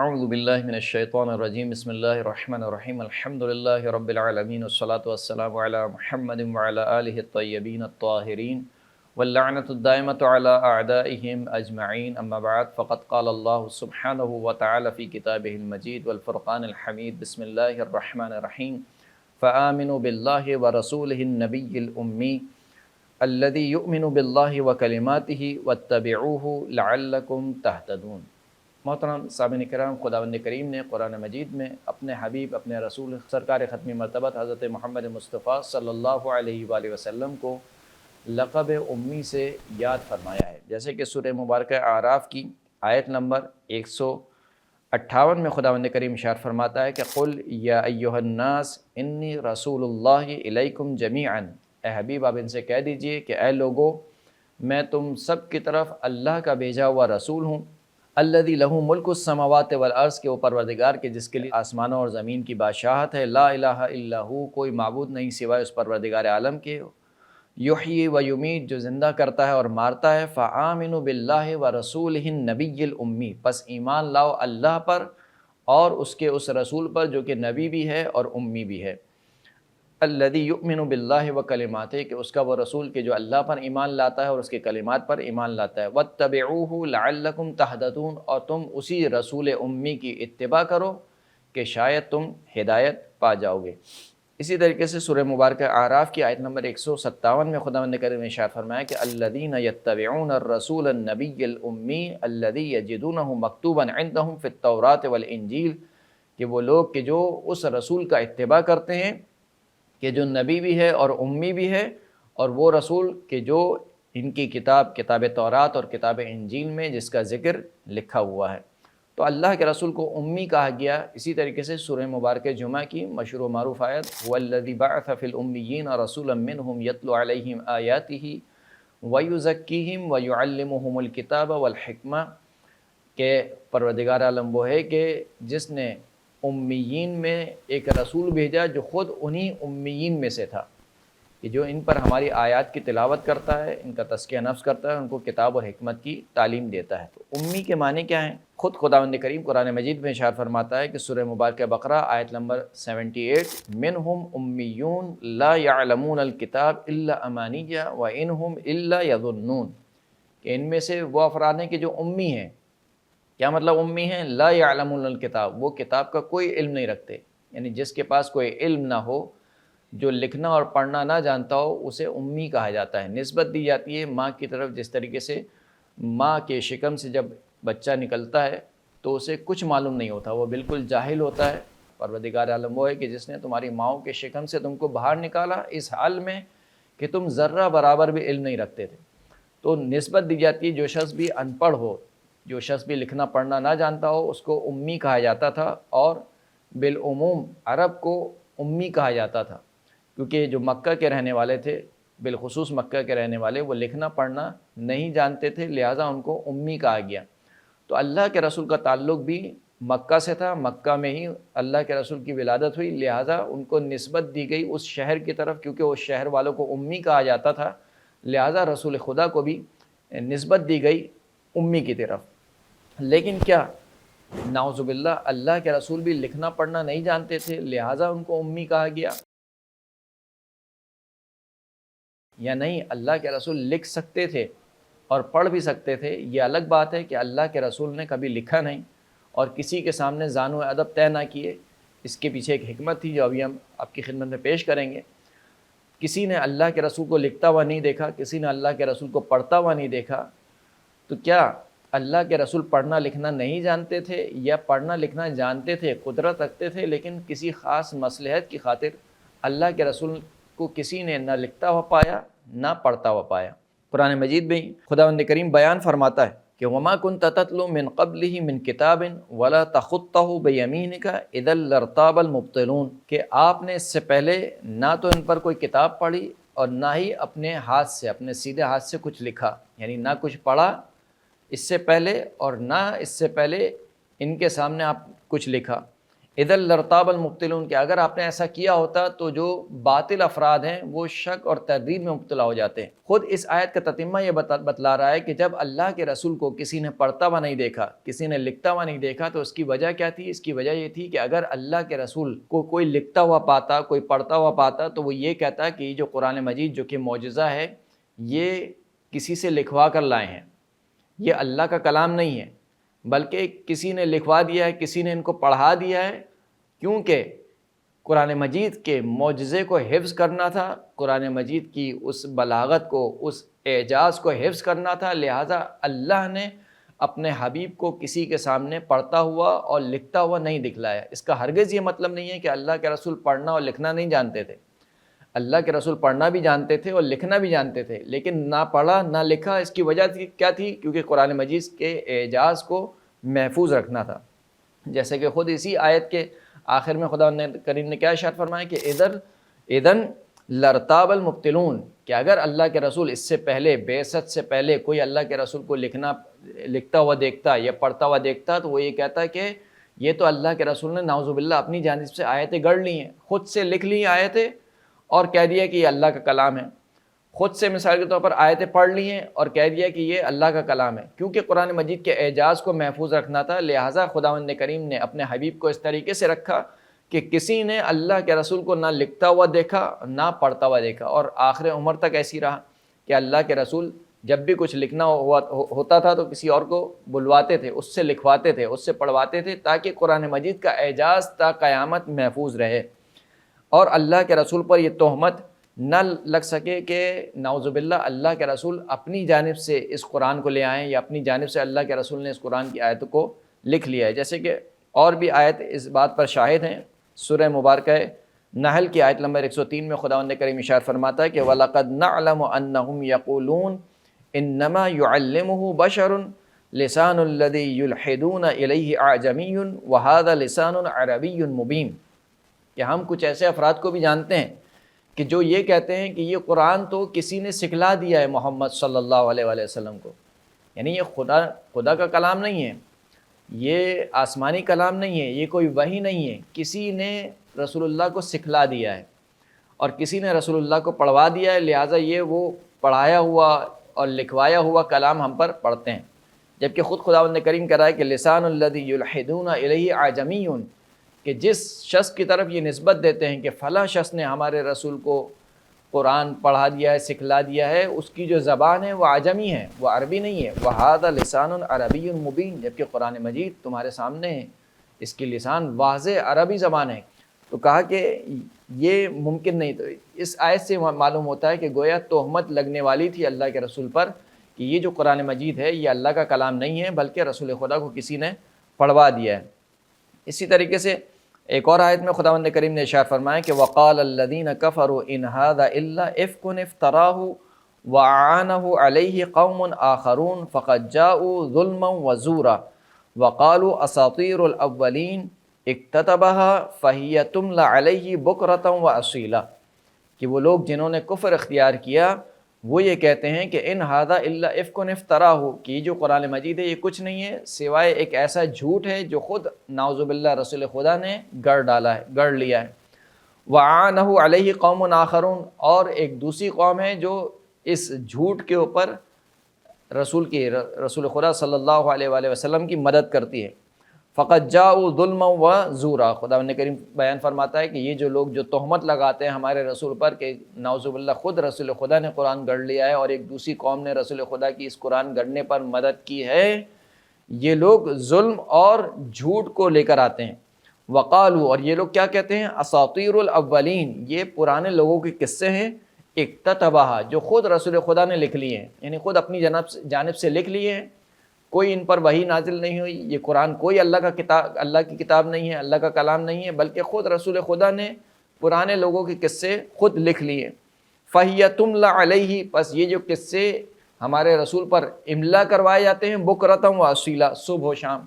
اعوذ باللہ من الشیطان الرجیم بسم اللہ الرحمن الرحیم الحمدللہ رب العالمین والصلاة والسلام علی محمد وعلی آلہ الطیبین الطاہرین واللعنۃ الدائمۃ علی اعدائہم اجمعین اما بعد فقد قال اللہ سبحانہ وتعالی فی کتابہ المجید والفرقان الحمید بسم اللہ الرحمن الرحیم فآمنوا باللہ ورسولہ النبی الأمی الذی یؤمن باللہ وکلماتہ واتبعوہ لعلکم تہتدون۔ محترم سامعین کرام، خداوند کریم نے قرآن مجید میں اپنے حبیب، اپنے رسول سرکار ختمی مرتبت حضرت محمد مصطفیٰ صلی اللہ علیہ وآلہ وسلم کو لقب امی سے یاد فرمایا ہے۔ جیسے کہ سورہ مبارکہ اعراف کی آیت نمبر 158 میں خداوند کریم ارشاد فرماتا ہے کہ قل یا ایھا الناس انی رسول اللہ الیکم جمیعا، اے حبیب آپ ان سے کہہ دیجئے کہ اے لوگو، میں تم سب کی طرف اللہ کا بھیجا ہوا رسول ہوں۔ الذی لہ ملک السماوات والارض، کے وہ پروردگار کے جس کے لیے آسمانوں اور زمین کی بادشاہت ہے، لا الہ الا ہو، کوئی معبود نہیں سوائے اس پروردگار عالم کے، یحیی و یمیت، جو زندہ کرتا ہے اور مارتا ہے، فآمنوا باللہ ورسولہ النبی الامی، پس ایمان لاؤ اللہ پر اور اس کے اس رسول پر جو کہ نبی بھی ہے اور امی بھی ہے۔ الذی یؤمن باللہ وکلماتہ، کہ اس کا وہ رسول کہ جو اللہ پر ایمان لاتا ہے اور اس کے کلمات پر ایمان لاتا ہے، واتبعوہ لعلکم تہتدون، اور تم اسی رسول امی کی اتباع کرو کہ شاید تم ہدایت پا جاؤ گے۔ اسی طریقے سے سورہ مبارکہ اعراف کی آیت نمبر 157 میں خداوند کریم نے ارشاد فرمایا کہ الذین یتبعون الرسول النبی الامی الذی یجدونہ مکتوبا عندہم فی التوراۃ والانجیل، کہ وہ لوگ کہ جو اس رسول کا اتباع کرتے ہیں کہ جو نبی بھی ہے اور امی بھی ہے، اور وہ رسول کہ جو ان کی کتاب تورات اور کتاب انجیل میں جس کا ذکر لکھا ہوا ہے۔ تو اللہ کے رسول کو امی کہا گیا۔ اسی طریقے سے سورہ مبارکہ جمعہ کی مشہور و معروف آیت هو بعث فی الامیین رسولا منہم یتلو علیہم آیاتہ ویزکیہم ویعلمہم الکتاب والحکمہ، کہ پروردگار عالم وہ ہے کہ جس نے امیین میں ایک رسول بھیجا جو خود انہی امیین میں سے تھا، کہ جو ان پر ہماری آیات کی تلاوت کرتا ہے، ان کا تزکیہ نفس کرتا ہے، ان کو کتاب اور حکمت کی تعلیم دیتا ہے۔ تو امی کے معنی کیا ہیں؟ خود خداوند کریم قرآن مجید میں ارشاد فرماتا ہے کہ سورہ مبارکہ بقرہ آیت نمبر 78 منہم امیون لا یعلمون الکتاب الا امانیہ وانہم الا یظنون، کہ ان میں سے وہ افراد ہیں کہ جو امی ہیں۔ کیا مطلب امی ہیں؟ لا یعلمون الکتاب، وہ کتاب کا کوئی علم نہیں رکھتے، یعنی جس کے پاس کوئی علم نہ ہو، جو لکھنا اور پڑھنا نہ جانتا ہو، اسے امی کہا جاتا ہے۔ نسبت دی جاتی ہے ماں کی طرف، جس طریقے سے ماں کے شکم سے جب بچہ نکلتا ہے تو اسے کچھ معلوم نہیں ہوتا، وہ بالکل جاہل ہوتا ہے۔ پروردگار عالم وہ ہے کہ جس نے تمہاری ماؤں کے شکم سے تم کو باہر نکالا اس حال میں کہ تم ذرہ برابر بھی علم نہیں رکھتے تھے۔ تو نسبت دی جاتی ہے، جو شخص بھی ان پڑھ ہو، جو شخص بھی لکھنا پڑھنا نہ جانتا ہو، اس کو امی کہا جاتا تھا، اور بالعموم عرب کو امی کہا جاتا تھا، کیونکہ جو مکہ کے رہنے والے تھے، بالخصوص مکہ کے رہنے والے، وہ لکھنا پڑھنا نہیں جانتے تھے، لہٰذا ان کو امی کہا گیا۔ تو اللہ کے رسول کا تعلق بھی مکہ سے تھا، مکہ میں ہی اللہ کے رسول کی ولادت ہوئی، لہٰذا ان کو نسبت دی گئی اس شہر کی طرف، کیونکہ اس شہر والوں کو امی کہا جاتا تھا، لہٰذا رسول خدا کو بھی نسبت دی گئی امی کی طرف۔ لیکن کیا نعوذ باللہ اللہ کے رسول بھی لکھنا پڑھنا نہیں جانتے تھے، لہٰذا ان کو امی کہا گیا؟ یا نہیں، اللہ کے رسول لکھ سکتے تھے اور پڑھ بھی سکتے تھے۔ یہ الگ بات ہے کہ اللہ کے رسول نے کبھی لکھا نہیں اور کسی کے سامنے زان و ادب طے نہ کیے۔ اس کے پیچھے ایک حکمت تھی جو ابھی ہم آپ کی خدمت میں پیش کریں گے۔ کسی نے اللہ کے رسول کو لکھتا ہوا نہیں دیکھا، کسی نے اللہ کے رسول کو پڑھتا ہوا نہیں دیکھا، تو کیا اللہ کے رسول پڑھنا لکھنا نہیں جانتے تھے، یا پڑھنا لکھنا جانتے تھے، قدرت رکھتے تھے، لیکن کسی خاص مصلحت کی خاطر اللہ کے رسول کو کسی نے نہ لکھتا ہوا پایا نہ پڑھتا ہوا پایا؟ قرآن مجید میں خداوند کریم بیان فرماتا ہے کہ وما كنت تتلو من قبلہ من کتاب ولا تخطہ بیمینک اذا لارتاب المبطلون، کہ آپ نے اس سے پہلے نہ تو ان پر کوئی کتاب پڑھی اور نہ ہی اپنے ہاتھ سے، اپنے سیدھے ہاتھ سے کچھ لکھا، یعنی نہ کچھ پڑھا اس سے پہلے اور نہ اس سے پہلے ان کے سامنے آپ کچھ لکھا۔ اذا لارتاب المبطلون کہ اگر آپ نے ایسا کیا ہوتا تو جو باطل افراد ہیں وہ شک اور تردید میں مبتلا ہو جاتے ہیں۔ خود اس آیت کا تتمہ یہ بتلا رہا ہے کہ جب اللہ کے رسول کو کسی نے پڑھتا ہوا نہیں دیکھا، کسی نے لکھتا ہوا نہیں دیکھا، تو اس کی وجہ کیا تھی؟ اس کی وجہ یہ تھی کہ اگر اللہ کے رسول کو کوئی لکھتا ہوا پاتا، کوئی پڑھتا ہوا پاتا، تو وہ یہ کہتا کہ یہ جو قرآن مجید جو کہ معجزہ ہے، یہ کسی سے لکھوا کر لائے ہیں، یہ اللہ کا کلام نہیں ہے، بلکہ کسی نے لکھوا دیا ہے، کسی نے ان کو پڑھا دیا ہے، کیونکہ قرآن مجید کے معجزے کو حفظ کرنا تھا، قرآن مجید کی اس بلاغت کو، اس اعجاز کو حفظ کرنا تھا، لہٰذا اللہ نے اپنے حبیب کو کسی کے سامنے پڑھتا ہوا اور لکھتا ہوا نہیں دکھلایا۔ اس کا ہرگز یہ مطلب نہیں ہے کہ اللہ کے رسول پڑھنا اور لکھنا نہیں جانتے تھے۔ اللہ کے رسول پڑھنا بھی جانتے تھے اور لکھنا بھی جانتے تھے، لیکن نہ پڑھا نہ لکھا۔ اس کی وجہ کیا تھی؟ کیونکہ قرآن مجید کے اعجاز کو محفوظ رکھنا تھا۔ جیسے کہ خود اسی آیت کے آخر میں خدا کریم نے کیا ارشاد فرمایا کہ اذن لارتاب المبطلون کہ اگر اللہ کے رسول اس سے پہلے، بعثت سے پہلے، کوئی اللہ کے رسول کو لکھتا ہوا دیکھتا یا پڑھتا ہوا دیکھتا تو وہ یہ کہتا کہ یہ تو اللہ کے رسول نے نعوذ باللہ اپنی جانب سے آیتیں گڑھ لی ہیں، خود سے لکھ لی آیتیں اور کہہ دیا کہ یہ اللہ کا کلام ہے، خود سے مثال کے طور پر آیتیں پڑھ لی ہیں اور کہہ دیا کہ یہ اللہ کا کلام ہے۔ کیونکہ قرآن مجید کے اعجاز کو محفوظ رکھنا تھا، لہٰذا خداوند کریم نے اپنے حبیب کو اس طریقے سے رکھا کہ کسی نے اللہ کے رسول کو نہ لکھتا ہوا دیکھا نہ پڑھتا ہوا دیکھا، اور آخر عمر تک ایسی رہا کہ اللہ کے رسول جب بھی کچھ لکھنا ہوتا تھا تو کسی اور کو بلواتے تھے، اس سے لکھواتے تھے، اس سے پڑھواتے تھے، تاکہ قرآن مجید کا اعجاز تا قیامت محفوظ رہے اور اللہ کے رسول پر یہ تہمت نہ لگ سکے کہ نعوذ باللہ اللہ کے رسول اپنی جانب سے اس قرآن کو لے آئیں یا اپنی جانب سے اللہ کے رسول نے اس قرآن کی آیتوں کو لکھ لیا ہے۔ جیسے کہ اور بھی آیت اس بات پر شاہد ہیں، سورہ مبارکہ نحل کی آیت نمبر 103 میں خداوند کریم ارشاد فرماتا ہے کہ وَلَقَدْ نَعْلَمُ أَنَّهُمْ يَقُولُونَ إِنَّمَا يُعَلِّمُهُ بَشَرٌ لِسَانُ الَّذِي يُلْحِدُونَ إِلَيْهِ أَعْجَمِيٌّ وَهَذَا لِسَانٌ عَرَبِيٌّ مُبِينٌ کہ ہم کچھ ایسے افراد کو بھی جانتے ہیں کہ جو یہ کہتے ہیں کہ یہ قرآن تو کسی نے سکھلا دیا ہے محمد صلی اللہ علیہ وآلہ وسلم کو، یعنی یہ خدا کا کلام نہیں ہے، یہ آسمانی کلام نہیں ہے، یہ کوئی وحی نہیں ہے، کسی نے رسول اللہ کو سکھلا دیا ہے اور کسی نے رسول اللہ کو پڑھوا دیا ہے، لہٰذا یہ وہ پڑھایا ہوا اور لکھوایا ہوا کلام ہم پر پڑھتے ہیں۔ جبکہ خود خداوند کریم کہہ رہا ہے کہ لسان الذی یلحدون الیہ اعجمی، کہ جس شخص کی طرف یہ نسبت دیتے ہیں کہ فلاں شخص نے ہمارے رسول کو قرآن پڑھا دیا ہے، سکھلا دیا ہے، اس کی جو زبان ہے وہ عجمی ہے، وہ عربی نہیں ہے۔ وَهَذَا لِسَانٌ عَرَبِيٌّ مُبِينٌ جبکہ قرآن مجید تمہارے سامنے ہے، اس کی لسان واضح عربی زبان ہے۔ تو کہا کہ یہ ممکن نہیں۔ تو اس آیت سے معلوم ہوتا ہے کہ گویا تہمت لگنے والی تھی اللہ کے رسول پر کہ یہ جو قرآن مجید ہے یہ اللہ کا کلام نہیں ہے بلکہ رسول خدا کو کسی نے پڑھوا دیا ہے۔ اسی طریقے سے ایک اور آیت میں خداوند کریم نے ارشاد فرمایا کہ وَقَالَ الَّذِينَ كَفَرُوا إِنْ هَذَا إِلَّا إِفْكٌ افْتَرَاهُ وَأَعَانَهُ عَلَيْهِ قَوْمٌ آخَرُونَ فَقَدْ جَاءُوا ظُلْمًا وَزُورًا وَقَالُوا أَسَاطِيرُ الْأَوَّلِينَ اكتتبها فَهِيَ تُمْلَى عَلَيْهِ بُكْرَةً وَأَصِيلًا کہ وہ لوگ جنہوں نے کفر اختیار کیا وہ یہ کہتے ہیں کہ ان هذا الا افک افتراہ کہ یہ جو قرآن مجید ہے یہ کچھ نہیں ہے سوائے ایک ایسا جھوٹ ہے جو خود نعوذ باللہ رسول خدا نے گڑھ لیا ہے۔ وَعَانَهُ عَلَيْهِ قَوْمٌ آخَرُونَ اور ایک دوسری قوم ہے جو اس جھوٹ کے اوپر رسول خدا صلی اللہ علیہ وآلہ وسلم کی مدد کرتی ہے۔ فقط جاؤ ظلم و زورا خداوند کریم بیان فرماتا ہے کہ یہ جو لوگ جو تہمت لگاتے ہیں ہمارے رسول پر کہ نعوذ باللہ خود رسول خدا نے قرآن گڑھ لیا ہے اور ایک دوسری قوم نے رسول خدا کی اس قرآن گڑھنے پر مدد کی ہے، یہ لوگ ظلم اور جھوٹ کو لے کر آتے ہیں۔ وقالو اور یہ لوگ کیا کہتے ہیں؟ اساطیر الاولین یہ پرانے لوگوں کے قصے ہیں، اکتتبہا جو خود رسول خدا نے لکھ لیے ہیں، یعنی خود اپنی جانب سے لکھ لیے ہیں، کوئی ان پر وحی نازل نہیں ہوئی، یہ قرآن کوئی اللہ کی کتاب نہیں ہے، اللہ کا کلام نہیں ہے، بلکہ خود رسول خدا نے پرانے لوگوں کے قصے خود لکھ لیے۔ فَهِيَ تُمْلَى عَلَيْهِ پس یہ جو قصے ہمارے رسول پر املا کروائے جاتے ہیں بُكْرَةً وَأَصِيلًا صبح و شام۔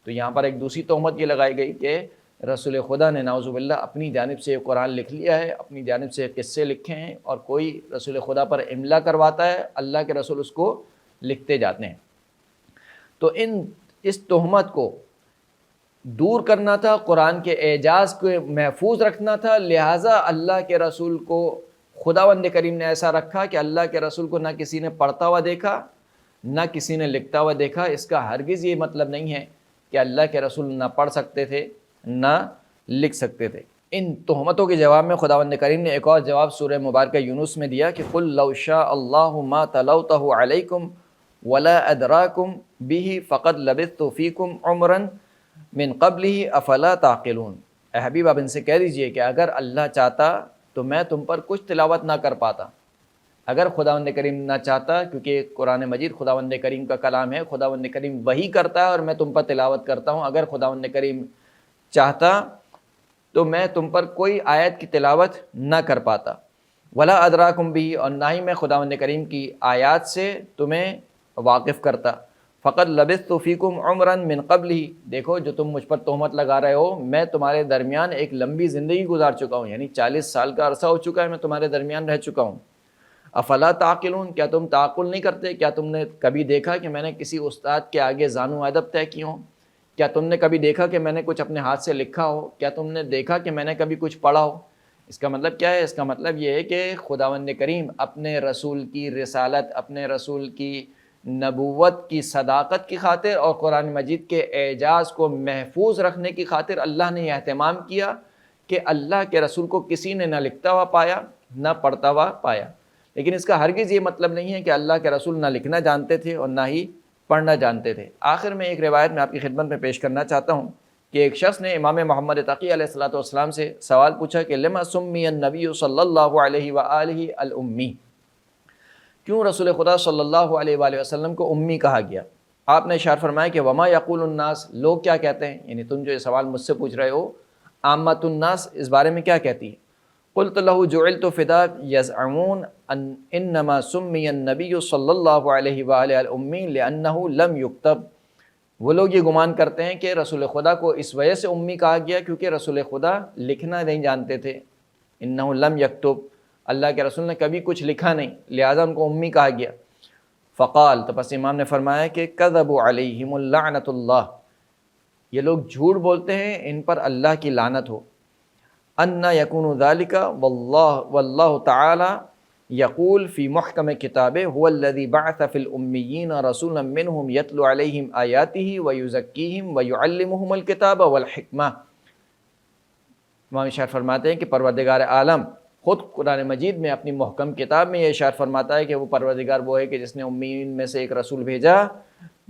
تو یہاں پر ایک دوسری تہمت یہ لگائی گئی کہ رسول خدا نے نعوذ باللہ اپنی جانب سے قرآن لکھ لیا ہے، اپنی جانب سے قصے لکھے ہیں، اور کوئی رسول خدا پر املا کرواتا ہے، اللہ کے رسول اس کو لکھتے جاتے ہیں۔ تو اس تہمت کو دور کرنا تھا، قرآن کے اعجاز کو محفوظ رکھنا تھا، لہٰذا اللہ کے رسول کو خداوند کریم نے ایسا رکھا کہ اللہ کے رسول کو نہ کسی نے پڑھتا ہوا دیکھا نہ کسی نے لکھتا ہوا دیکھا۔ اس کا ہرگز یہ مطلب نہیں ہے کہ اللہ کے رسول نہ پڑھ سکتے تھے نہ لکھ سکتے تھے۔ ان تہمتوں کے جواب میں خداوند کریم نے ایک اور جواب سورہ مبارکہ یونس میں دیا کہ قُل لَوْ شَاءَ اللَّهُ مَا تَلَوْتَهُ عَلَيْكُمْ وَلَا أَدْرَاكُمْ بِهِ فَقَدْ لَبِثْتُ فِيكُمْ عُمْرًا مِّن قَبْلِهِ أَفَلَا تَعْقِلُونَ۔ اے حبیب آپ ان سے کہہ دیجئے کہ اگر اللہ چاہتا تو میں تم پر کچھ تلاوت نہ کر پاتا۔ اگر خداوند کریم نہ چاہتا، کیونکہ قرآن مجید خداوند کریم کا کلام ہے، خداوند کریم وحی کرتا ہے اور میں تم پر تلاوت کرتا ہوں، اگر خداوند کریم چاہتا تو میں تم پر کوئی آیت کی تلاوت نہ کر پاتا۔ ولا ادراکم بھی، اور نہ ہی میں خداوند کریم کی آیات سے تمہیں واقف کرتا۔ فقط لبثت فیکم عمرا من قبلہ، دیکھو جو تم مجھ پر تہمت لگا رہے ہو، میں تمہارے درمیان ایک لمبی زندگی گزار چکا ہوں، یعنی 40 سال کا عرصہ ہو چکا ہے میں تمہارے درمیان رہ چکا ہوں۔ افلا تعقلون، کیا تم تعقل نہیں کرتے؟ کیا تم نے کبھی دیکھا کہ میں نے کسی استاد کے آگے زانو ادب طے کی ہوں؟ کیا تم نے کبھی دیکھا کہ میں نے کچھ اپنے ہاتھ سے لکھا ہو؟ کیا تم نے دیکھا کہ میں نے کبھی کچھ پڑھا ہو؟ اس کا مطلب کیا ہے؟ اس کا مطلب یہ ہے کہ خداوند کریم اپنے رسول کی رسالت، اپنے رسول کی نبوت کی صداقت کی خاطر اور قرآن مجید کے اعجاز کو محفوظ رکھنے کی خاطر اللہ نے یہ اہتمام کیا کہ اللہ کے رسول کو کسی نے نہ لکھتا ہوا پایا نہ پڑھتا ہوا پایا۔ لیکن اس کا ہرگز یہ مطلب نہیں ہے کہ اللہ کے رسول نہ لکھنا جانتے تھے اور نہ ہی پڑھنا جانتے تھے۔ آخر میں ایک روایت میں آپ کی خدمت میں پیش کرنا چاہتا ہوں کہ ایک شخص نے امام محمد تقی علیہ السلام سے سوال پوچھا کہ لما سمی النبی صلی اللہ علیہ وآلہ الامی، کیوں رسول خدا صلی اللہ علیہ وآلہ وسلم کو امی کہا گیا؟ آپ نے اشارہ فرمایا کہ وما یقول الناس، لوگ کیا کہتے ہیں، یعنی تم جو یہ سوال مجھ سے پوچھ رہے ہو، عامۃ الناس اس بارے میں کیا کہتی ہے؟ قلت له جعلت فداک یزعمون انما سمی النبی صلی اللہ علیہ وآلہ الامی لأنہ لم یکتب، وہ لوگ یہ گمان کرتے ہیں کہ رسول خدا کو اس وجہ سے امی کہا گیا کیونکہ رسول خدا لکھنا نہیں جانتے تھے۔ انہ لم یکتب، اللہ کے رسول نے کبھی کچھ لکھا نہیں، لہذا ان کو امی کہا گیا۔ فقال، تو پس امام نے فرمایا کہ کذبوا علیہم اللعنۃ اللہ، یہ لوگ جھوٹ بولتے ہیں، ان پر اللہ کی لعنت ہو۔ ان یکون ذلک واللہ تعالی یقول فی محکم کتابہ هو الذی بعث فی الامیین رسولا منہم یتلو علیہم آیاتہ ویزکیہم ویعلمہم الکتاب والحکمہ۔ امام اشار فرماتے ہیں کہ پروردگار عالم خود قرآن مجید میں اپنی محکم کتاب میں یہ اشار فرماتا ہے کہ وہ پروردگار وہ ہے کہ جس نے امیین میں سے ایک رسول بھیجا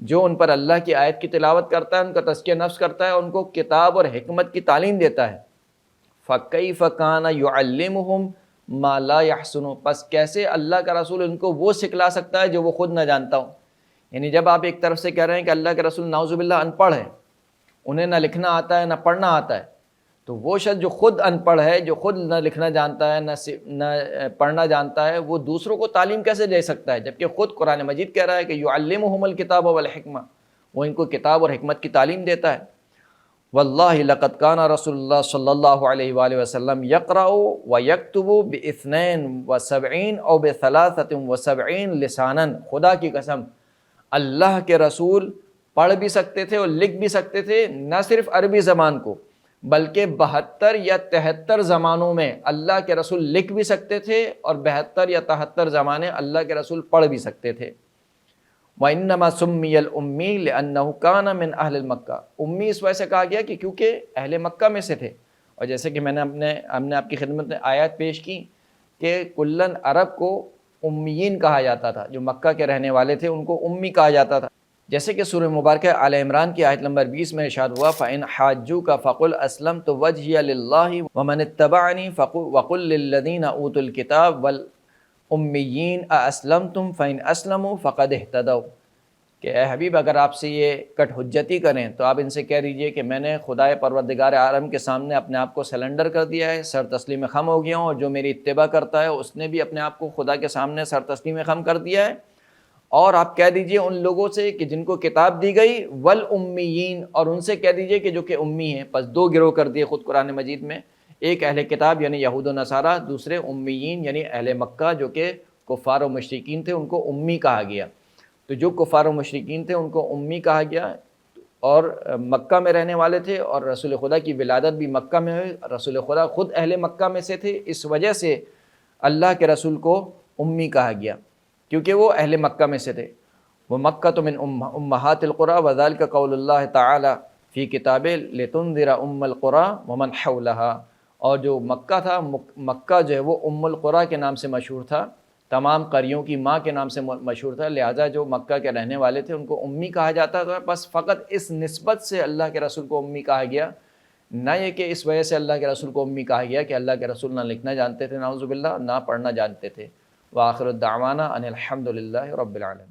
جو ان پر اللہ کی آیت کی تلاوت کرتا ہے، ان کا تزکیہ نفس کرتا ہے، ان کو کتاب اور حکمت کی تعلیم دیتا ہے۔ فَكَيْفَ كَانَ يُعَلِّمُهُمْ مَا لَا يَحْسُنُ، پس کیسے اللہ کا رسول ان کو وہ سکھلا سکتا ہے جو وہ خود نہ جانتا ہو؟ یعنی جب آپ ایک طرف سے کہہ رہے ہیں کہ اللہ کے رسول نعوذ باللہ ان پڑھ ہے، انہیں نہ لکھنا آتا ہے نہ پڑھنا آتا ہے، تو وہ شخص جو خود ان پڑھ ہے، جو خود نہ لکھنا جانتا ہے نہ پڑھنا جانتا ہے، وہ دوسروں کو تعلیم کیسے دے سکتا ہے؟ جبکہ خود قرآن مجید کہہ رہا ہے کہ یعلمہم الکتاب والحکمہ، وہ ان کو کتاب اور حکمت کی تعلیم دیتا ہے۔ واللہ لقد کان رسول اللہ صلی اللہ علیہ وآلہ وسلم یقرأ ویکتب باثنین وسبعین او بثلاثۃ وسبعین لسانا، خدا کی قسم اللہ کے رسول پڑھ بھی سکتے تھے اور لکھ بھی سکتے تھے، نہ صرف عربی زبان کو بلکہ 72 یا 73 زبانوں میں اللہ کے رسول لکھ بھی سکتے تھے اور 72 یا 73 زبانیں اللہ کے رسول پڑھ بھی سکتے تھے۔ وَإِنَّمَا سُمِّيَ الْأُمِّي لِأَنَّهُ كَانَ مِنْ أَهْلِ الْمَكَّةِ، امی اس وجہ سے کہا گیا کہ کیونکہ اہل مکہ میں سے تھے، اور جیسے کہ ہم نے آپ کی خدمت میں آیات پیش کی کہ کلن عرب کو امیین کہا جاتا تھا، جو مکہ کے رہنے والے تھے ان کو امی کہا جاتا تھا، جیسے کہ سورہ مبارکہ آل عمران کی آیت نمبر 20 میں ارشاد ہوا فَإِنْ حَاجُّوكَ فَقُلْ أَسْلَمْتُ وَجْهِيَ لِلَّهِ وَمَنِ اتَّبَعَنِي وَقُلْ لِلَّذِينَ أُوتُوا الْكِتَابَ وَالْأُمِّيِّينَ أَأَسْلَمْتُمْ فَإِنْ أَسْلَمُوا فَقَدِ اهْتَدَوْا، کہ اے حبیب اگر آپ سے یہ کٹ حجتی کریں تو آپ ان سے کہہ دیجئے کہ میں نے خدائے پروردگار عالم کے سامنے اپنے آپ کو سلنڈر کر دیا ہے، سر تسلیم خم ہو گیا ہوں، اور جو میری اتباع کرتا ہے اس نے بھی اپنے آپ کو خدا کے سامنے سر تسلیم خم کر دیا ہے۔ اور آپ کہہ دیجئے ان لوگوں سے کہ جن کو کتاب دی گئی والامیین، اور ان سے کہہ دیجئے کہ جو کہ امی ہیں۔ پس دو گروہ کر دیے خود قرآن مجید میں، ایک اہل کتاب یعنی یہود و نصارہ، دوسرے امیین یعنی اہل مکہ جو کہ کفار و مشرکین تھے، ان کو امی کہا گیا۔ تو جو کفار و مشرکین تھے ان کو امی کہا گیا، اور مکہ میں رہنے والے تھے، اور رسول خدا کی ولادت بھی مکہ میں ہوئی، رسول خدا خود اہل مکہ میں سے تھے، اس وجہ سے اللہ کے رسول کو امی کہا گیا، کیونکہ وہ اہل مکہ میں سے تھے۔ وہ مکہ تو من امہات القریٰ وذالک قول اللہ تعالی فی کتاب لتنذر ام القریٰ ومن حولہا، اور جو مکہ تھا، مکہ جو ہے وہ ام القریٰ کے نام سے مشہور تھا، تمام قریوں کی ماں کے نام سے مشہور تھا، لہٰذا جو مکہ کے رہنے والے تھے ان کو امی کہا جاتا تھا، بس فقط اس نسبت سے اللہ کے رسول کو امی کہا گیا، نہ یہ کہ اس وجہ سے اللہ کے رسول کو امی کہا گیا کہ اللہ کے رسول نہ لکھنا جانتے تھے نعوذ باللہ، نہ پڑھنا جانتے تھے۔ وآخر الدعوانا ان الحمد للہ رب العالمین۔